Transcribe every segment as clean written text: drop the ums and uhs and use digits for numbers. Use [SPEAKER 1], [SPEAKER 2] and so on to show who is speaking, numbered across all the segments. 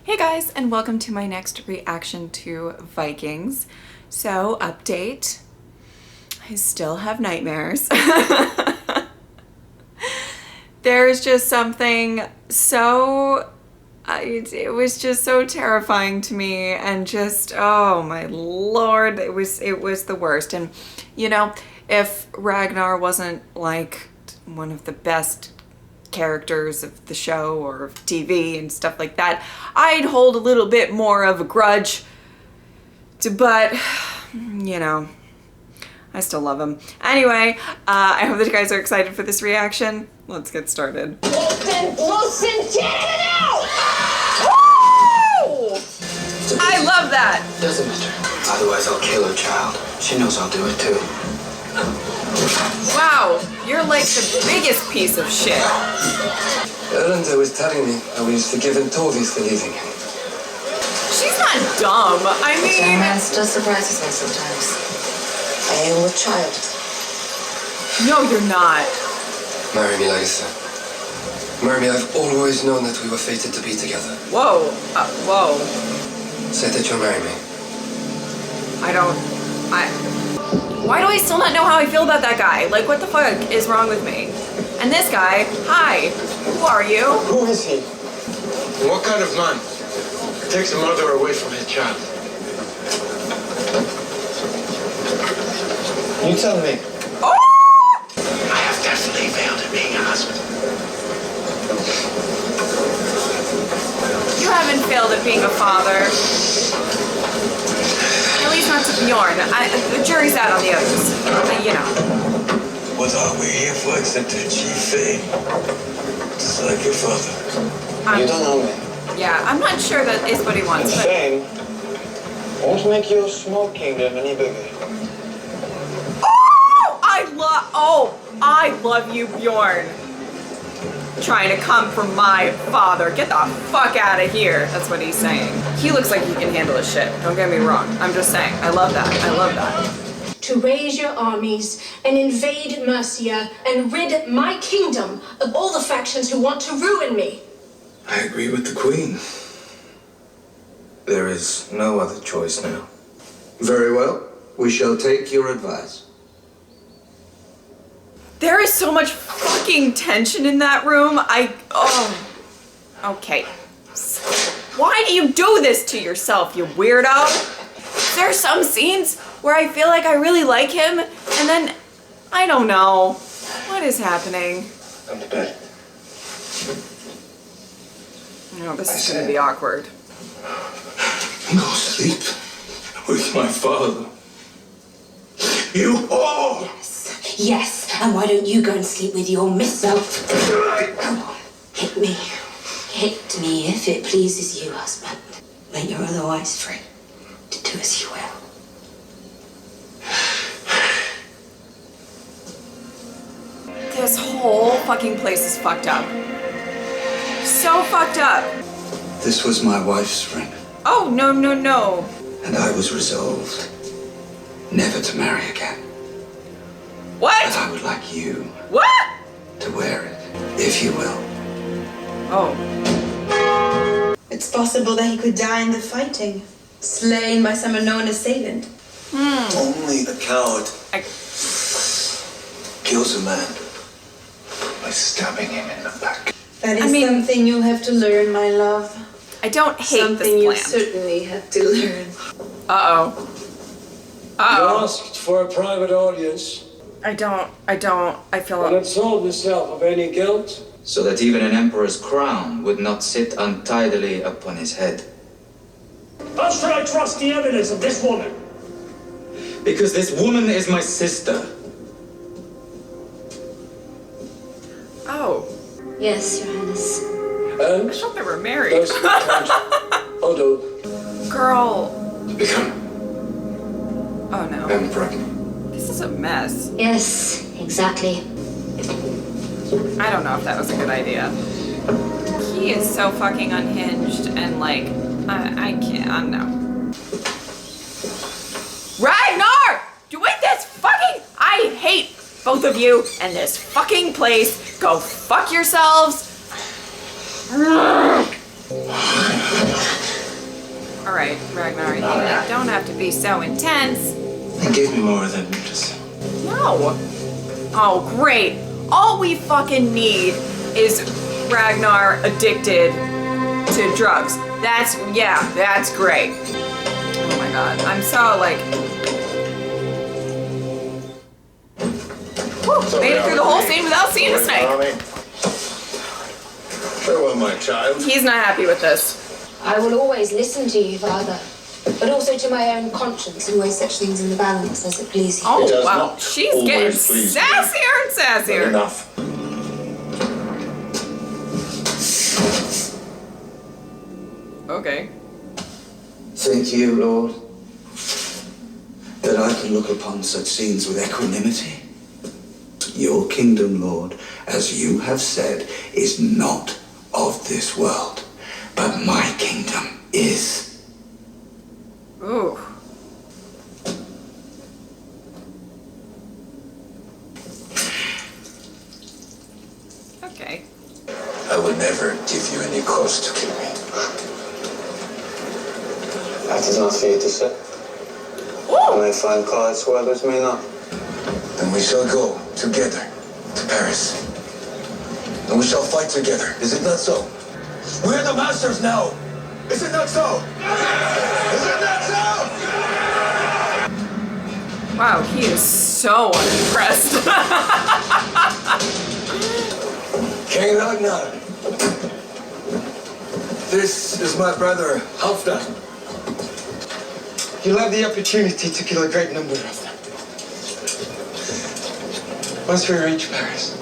[SPEAKER 1] Hey guys, and welcome to my next reaction to Vikings. So, update. I still have nightmares. There's just something so... it was just so terrifying to me, and just, oh my lord, it was the worst. And you know, if Ragnar wasn't like one of the best characters of the show or of TV and stuff like that, I'd hold a little bit more of a grudge but you know, I still love him. Anyway, I hope that you guys are excited for this reaction. Let's get started.
[SPEAKER 2] Listen, get it out!
[SPEAKER 1] Woo! I love that.
[SPEAKER 3] Doesn't matter. Otherwise, I'll kill her child. She knows I'll do it too.
[SPEAKER 1] Wow, you're like the biggest piece of shit.
[SPEAKER 3] Erlanda was telling me how he's forgiven Torvi for leaving him.
[SPEAKER 1] She's not dumb. I mean...
[SPEAKER 2] Man still surprises me sometimes. I am a child.
[SPEAKER 1] No, you're not.
[SPEAKER 3] Marry me, Larissa. Marry me. I've always known that we were fated to be together.
[SPEAKER 1] Whoa. Whoa.
[SPEAKER 3] Say that you'll marry me.
[SPEAKER 1] Why do I still not know how I feel about that guy? Like, what the fuck is wrong with me? And this guy, hi, who are you?
[SPEAKER 4] Who is he? And what kind of man takes a mother away from his child? You tell me.
[SPEAKER 1] Oh!
[SPEAKER 4] I have definitely failed at being a husband.
[SPEAKER 1] You haven't failed at being a father. At least not to Bjorn. The jury's out on the others. You know.
[SPEAKER 4] What are we here for except to achieve fame? Just like your father. You don't know me.
[SPEAKER 1] Yeah, I'm not sure that is what he wants.
[SPEAKER 4] And
[SPEAKER 1] But...
[SPEAKER 4] fame won't make your small kingdom any bigger.
[SPEAKER 1] I love you, Bjorn. Trying to come for my father. Get the fuck out of here. That's what he's saying. He looks like he can handle his shit. Don't get me wrong. I'm just saying. I love that. I love that.
[SPEAKER 5] To raise your armies and invade Mercia and rid my kingdom of all the factions who want to ruin me.
[SPEAKER 3] I agree with the Queen. There is no other choice now.
[SPEAKER 6] Very well. We shall take your advice.
[SPEAKER 1] There is so much fucking tension in that room. Okay. Why do you do this to yourself, you weirdo? There are some scenes where I feel like I really like him, and then, I don't know. What is happening?
[SPEAKER 4] Come to bed.
[SPEAKER 1] No, this is gonna be awkward.
[SPEAKER 4] Go sleep with my father. You whore!
[SPEAKER 5] Yes, and why don't you go and sleep with your myself? Come on, hit me. Hit me if it pleases you, husband. When you're otherwise free to do as you will.
[SPEAKER 1] This whole fucking place is fucked up. So fucked up.
[SPEAKER 6] This was my wife's ring,
[SPEAKER 1] Oh, no.
[SPEAKER 6] and I was resolved never to marry again. But
[SPEAKER 1] What?
[SPEAKER 6] I would like you
[SPEAKER 1] What?
[SPEAKER 6] to wear it, if you will.
[SPEAKER 1] Oh.
[SPEAKER 7] It's possible that he could die in the fighting, slain by some unknown assailant.
[SPEAKER 4] Only a coward
[SPEAKER 1] I...
[SPEAKER 4] kills a man by stabbing him in the back.
[SPEAKER 7] That is
[SPEAKER 1] I mean-
[SPEAKER 7] something you'll have to learn, my love.
[SPEAKER 1] I don't hate
[SPEAKER 7] Something you
[SPEAKER 1] this plan.
[SPEAKER 7] certainly have to learn.
[SPEAKER 1] Uh-oh.
[SPEAKER 8] You asked for a private audience
[SPEAKER 1] I feel...
[SPEAKER 8] and absolved yourself of any guilt.
[SPEAKER 9] So that even an emperor's crown would not sit untidily upon his head.
[SPEAKER 8] How should I trust the evidence of this woman?
[SPEAKER 9] Because this woman is my sister.
[SPEAKER 1] Oh.
[SPEAKER 5] Yes, Your Highness.
[SPEAKER 8] And
[SPEAKER 1] I thought they were married.
[SPEAKER 8] those Odo.
[SPEAKER 1] Girl.
[SPEAKER 3] To become
[SPEAKER 1] Oh no.
[SPEAKER 3] emperor.
[SPEAKER 1] This is a mess.
[SPEAKER 5] Yes, exactly.
[SPEAKER 1] I don't know if that was a good idea. He is so fucking unhinged and like, I can't, I don't know. Ragnar! Doing this fucking, I hate both of you and this fucking place. Go fuck yourselves. right, Ragnar, you don't have to be so intense.
[SPEAKER 4] And give me more of them just.
[SPEAKER 1] No. Oh, great. All we fucking need is Ragnar addicted to drugs. That's great. Oh my god, I'm so like... Whew, made it through the whole scene without seeing a snake.
[SPEAKER 4] Farewell, my child.
[SPEAKER 1] He's not happy with this.
[SPEAKER 5] I will always listen to you, Father, but also to my own conscience and weigh such things in the balance as it please you.
[SPEAKER 1] Oh,
[SPEAKER 4] It does
[SPEAKER 1] wow.
[SPEAKER 4] not
[SPEAKER 1] She's
[SPEAKER 4] always
[SPEAKER 1] getting
[SPEAKER 4] please me.
[SPEAKER 1] sassier and sassier.
[SPEAKER 4] Enough.
[SPEAKER 1] Okay.
[SPEAKER 6] Thank you, Lord, that I can look upon such scenes with equanimity. Your kingdom, Lord, as you have said, is not of this world, but my kingdom is.
[SPEAKER 1] Ooh. Okay.
[SPEAKER 4] I will never give you any cause to kill me.
[SPEAKER 10] That is not for you to say. I may find cause where others may not.
[SPEAKER 4] Then we shall go together to Paris. And we shall fight together. Is it not so? We're the masters now. Is it not so? Is it not so?
[SPEAKER 1] Wow, he is so unimpressed.
[SPEAKER 4] King Ragnar. This is my brother, Halfdan. You'll have the opportunity to kill a great number of them. Once we reach Paris.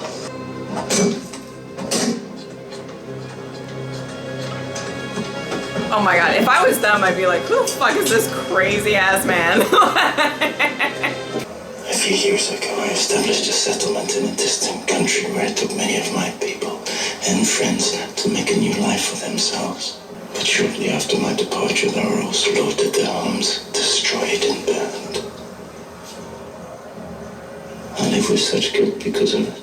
[SPEAKER 1] Oh my god, if I was them, I'd be like, who the fuck is this crazy ass man?
[SPEAKER 10] A few years ago, I established a settlement in a distant country where I took many of my people and friends to make a new life for themselves. But shortly after my departure, they were all slaughtered, their homes destroyed and burned. I live with such guilt because of it.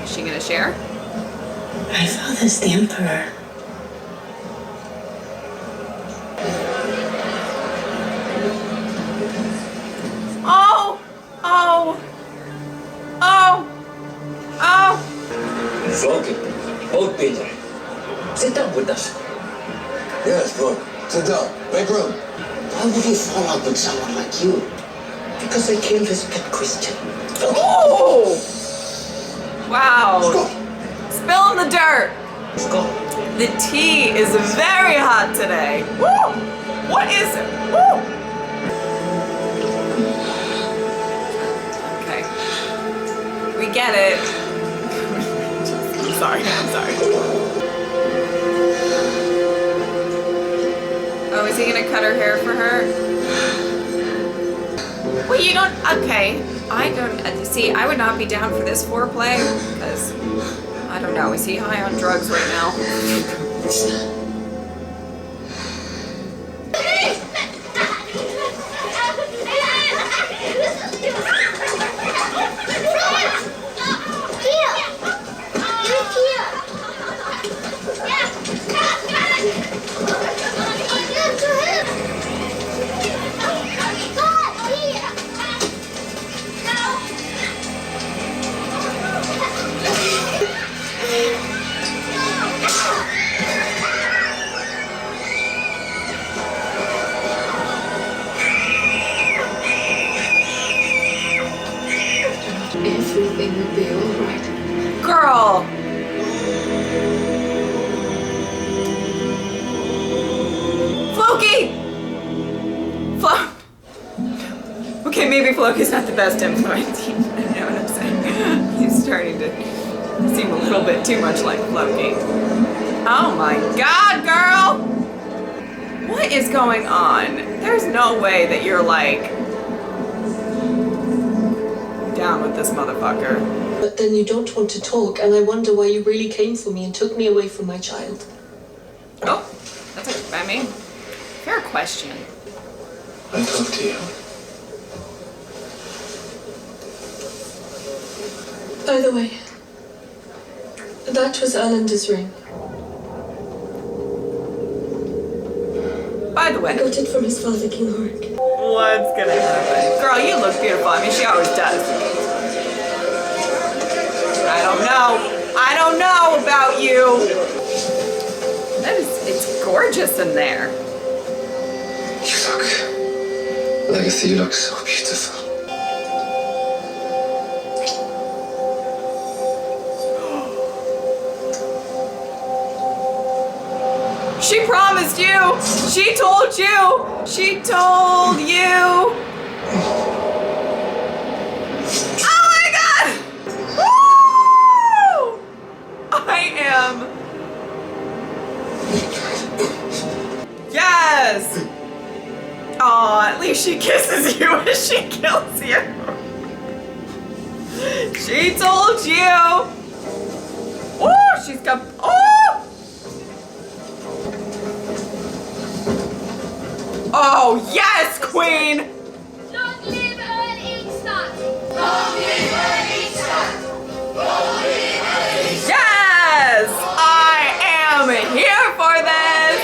[SPEAKER 1] Is she gonna share?
[SPEAKER 5] My father's the emperor.
[SPEAKER 1] Oh! Oh! Oh! Oh!
[SPEAKER 4] Vulcan, old Peter. Sit down with us. Yes, Lord. Sit down. Make room.
[SPEAKER 2] Why would he fall out with someone like you? Because I killed his pet Christian.
[SPEAKER 1] Oh! Wow. Spill in the dirt. The tea is very hot today. Woo! What is it? Woo! Okay. We get it. I'm sorry. Oh, is he gonna cut her hair for her? Well, you don't. Okay. I don't. See, I would not be down for this foreplay because I don't know. Is he high on drugs right now?
[SPEAKER 5] Everything will be all right.
[SPEAKER 1] Girl. Floki! Okay, maybe Floki's not the best influence. You know what I'm saying? He's starting to seem a little bit too much like Floki. Oh my god, girl! What is going on? There's no way that you're like down with this motherfucker.
[SPEAKER 11] But then you don't want to talk, and I wonder why you really came for me and took me away from my child.
[SPEAKER 1] Oh, that's I mean, fair question.
[SPEAKER 4] I talk to you.
[SPEAKER 11] By the way, that was Alanda's ring.
[SPEAKER 1] By the way.
[SPEAKER 11] I got it from his father, King Horik.
[SPEAKER 1] What's gonna happen? Girl, you look beautiful. I mean, she always does. I don't know. I don't know about you. It's gorgeous in there.
[SPEAKER 3] You look, Legacy, you look so beautiful.
[SPEAKER 1] She promised you. She told you. She told you. Oh my God. Woo! I am. Yes. Oh, at least she kisses you as she kills you. She told you. Oh, she's got. Oh. Oh, yes, Queen!
[SPEAKER 12] Long live Earl Ingstad! Long live Earl Ingstad! Long live Earl Ingstad!
[SPEAKER 1] Yes! I am here for this!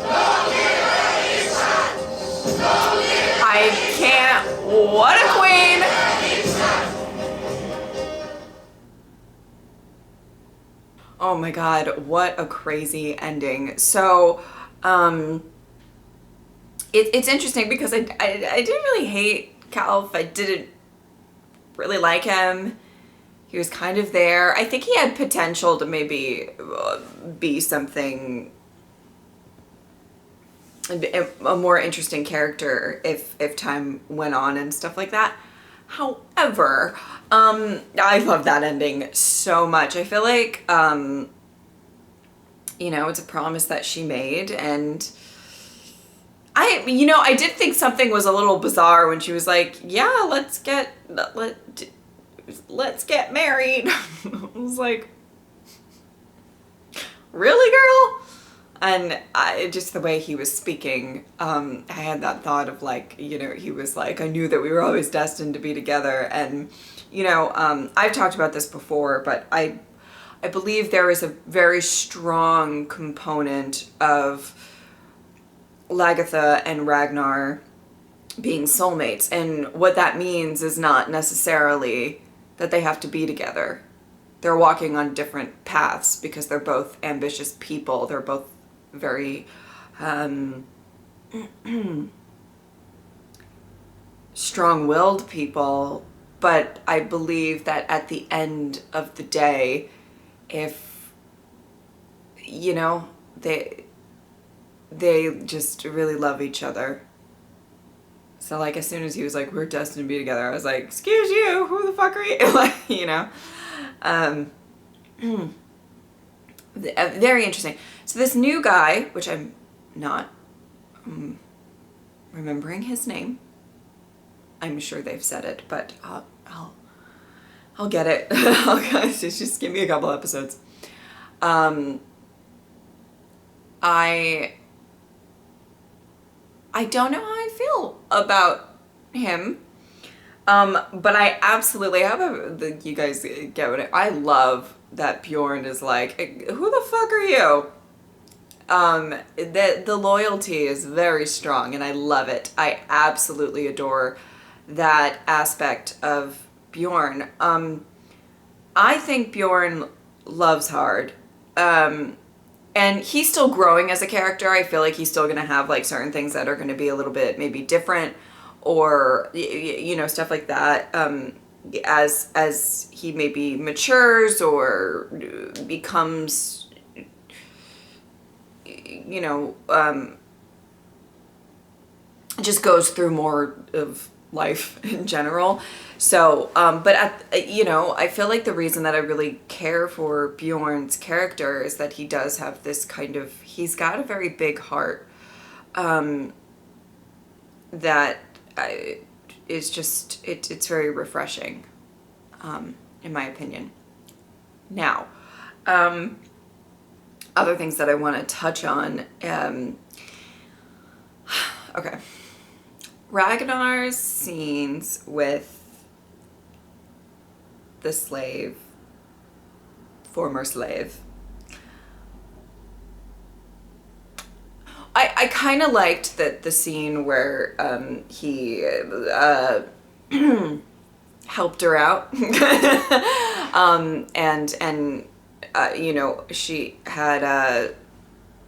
[SPEAKER 12] Long live Earl Ingstad! Long live
[SPEAKER 1] I can't. What a queen! Oh my God, what a crazy ending. So, it's interesting because I didn't really hate Calf. I didn't really like him. He was kind of there. I think he had potential to maybe be something, a more interesting character if time went on and stuff like that. However, I love that ending so much. I feel like, you know, it's a promise that she made, and I did think something was a little bizarre when she was like, yeah, let's get married. I was like, really, girl? And just the way he was speaking, I had that thought of like, you know, he was like, I knew that we were always destined to be together. And, you know, I've talked about this before, but I believe there is a very strong component of Lagertha and Ragnar being soulmates, and what that means is not necessarily that they have to be together. They're walking on different paths because they're both ambitious people. They're both very strong-willed people, but I believe that at the end of the day, if, you know, they just really love each other. So like as soon as he was like, we're destined to be together, I was like, excuse you, who the fuck are you? Like, you know, very interesting. So this new guy, which I'm not remembering his name. I'm sure they've said it, but I'll get it. Just give me a couple episodes. I don't know how I feel about him, but I absolutely you guys get what I love that Bjorn is like, who the fuck are you? The loyalty is very strong, and I love it. I absolutely adore that aspect of Bjorn. I think Bjorn loves hard. And he's still growing as a character. I feel like he's still going to have like certain things that are going to be a little bit maybe different, or, you know, stuff like that. As he maybe matures or becomes, you know, just goes through more of life in general. So, but you know, I feel like the reason that I really care for Bjorn's character is that he does have this kind of, he's got a very big heart, that is just, it's very refreshing, in my opinion. Now, other things that I want to touch on, okay. Ragnar's scenes with the slave, former slave. I kind of liked the scene where he helped her out, and you know, she had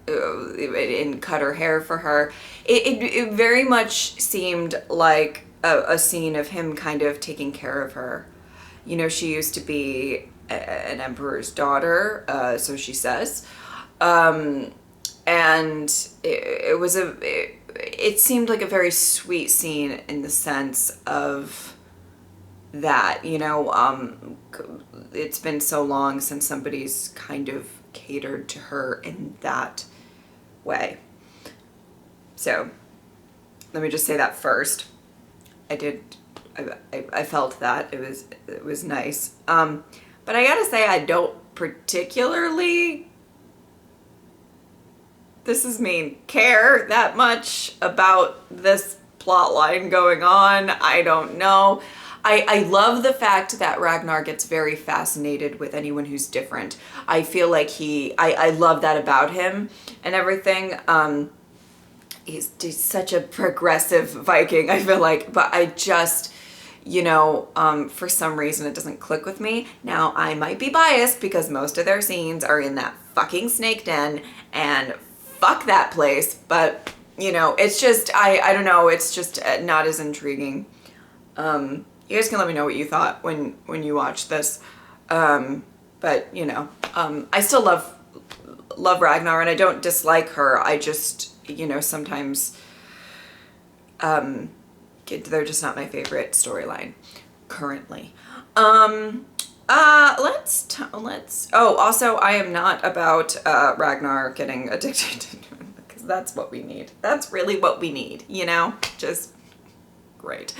[SPEAKER 1] and cut her hair for her. It very much seemed like a scene of him kind of taking care of her. You know, she used to be an emperor's daughter, so she says. And it was it seemed like a very sweet scene in the sense of that, you know, it's been so long since somebody's kind of catered to her in that way. So let me just say that first. I felt that it was nice. But I gotta say, I don't particularly, this is mean, care that much about this plot line going on. I don't know. I love the fact that Ragnar gets very fascinated with anyone who's different. I feel like I love that about him and everything. He's such a progressive Viking, I feel like, but I just, you know, for some reason it doesn't click with me. Now, I might be biased because most of their scenes are in that fucking snake den, and fuck that place, but, you know, it's just, I don't know, it's just not as intriguing. You guys can let me know what you thought when you watched this. But, you know, I still love Ragnar, and I don't dislike her. I just, you know, sometimes they're just not my favorite storyline currently. Let's also, I am not about Ragnar getting addicted to it, because that's what we need. That's really what we need, you know? Just great.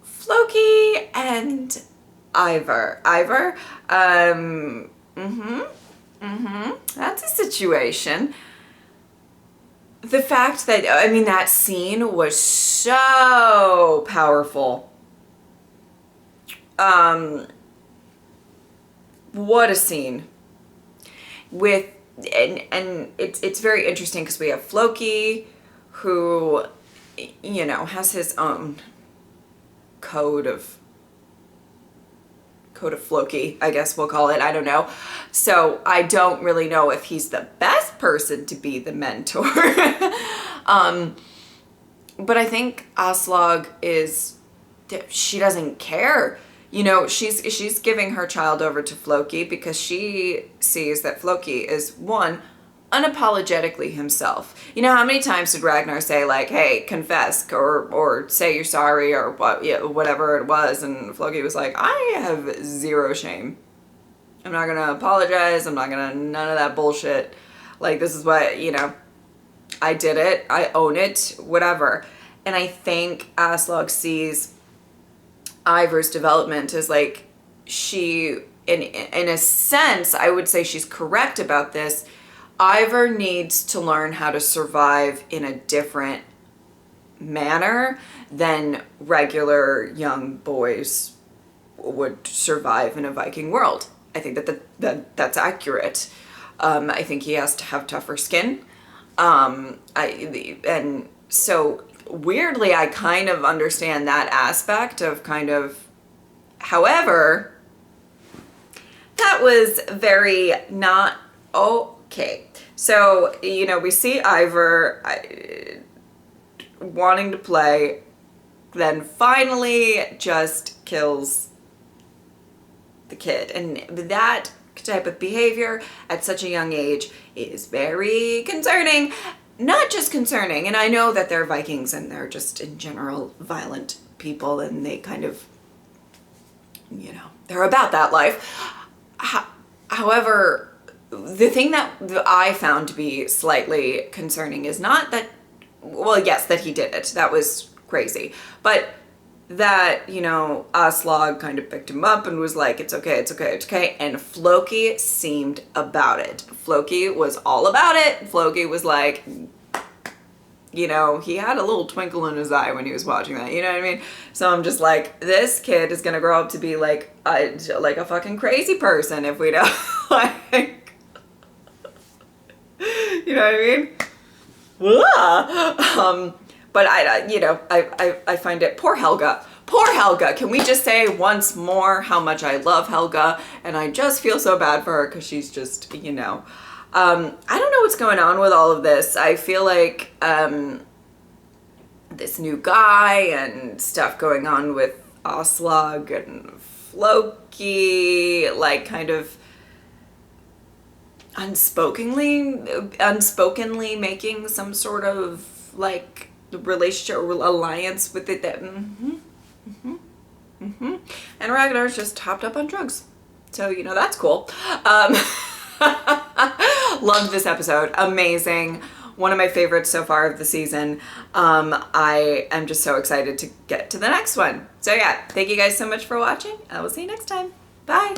[SPEAKER 1] Floki and Ivar. That's a situation. The fact that, I mean, that scene was so powerful. What a scene. And it's very interesting because we have Floki, who, you know, has his own code of Floki, I guess we'll call it. I don't know. So I don't really know if he's the best person to be the mentor. But I think Aslaug she doesn't care. You know, she's giving her child over to Floki because she sees that Floki is, one, unapologetically himself. You know, how many times did Ragnar say, like, hey, confess, or say you're sorry, or whatever it was, and Floki was like, I have zero shame. I'm not gonna apologize. I'm not gonna, none of that bullshit. Like, this is what, you know, I did it. I own it, whatever. And I think Aslaug sees Ivar's development as, like, she, in a sense, I would say she's correct about this. Ivar needs to learn how to survive in a different manner than regular young boys would survive in a Viking world. I think that's accurate. I think he has to have tougher skin. And so weirdly, I kind of understand that aspect of kind of, however, that was very not okay. So, you know, we see Ivar wanting to play, then finally just kills the kid. And that type of behavior at such a young age is very concerning. Not just concerning, and I know that they're Vikings and they're just in general violent people, and they kind of, you know, they're about that life. However, the thing that I found to be slightly concerning is not that, well, yes, that he did it. That was crazy. But that, you know, Aslaug kind of picked him up and was like, it's okay, it's okay, it's okay. And Floki seemed about it. Floki was all about it. Floki was like, you know, he had a little twinkle in his eye when he was watching that, you know what I mean? So I'm just like, this kid is gonna grow up to be like a fucking crazy person if we don't like, you know what I mean? But I find it, poor Helga. Poor Helga. Can we just say once more how much I love Helga? And I just feel so bad for her because she's just, you know. I don't know what's going on with all of this. I feel like this new guy and stuff going on with Aslog and Floki, like kind of unspokenly making some sort of like relationship or alliance with it that and Ragnar's just hopped up on drugs, so you know that's cool. Loved this episode, amazing, one of my favorites so far of the season. I am just so excited to get to the next one. So yeah, thank you guys so much for watching. I will see you next time. Bye.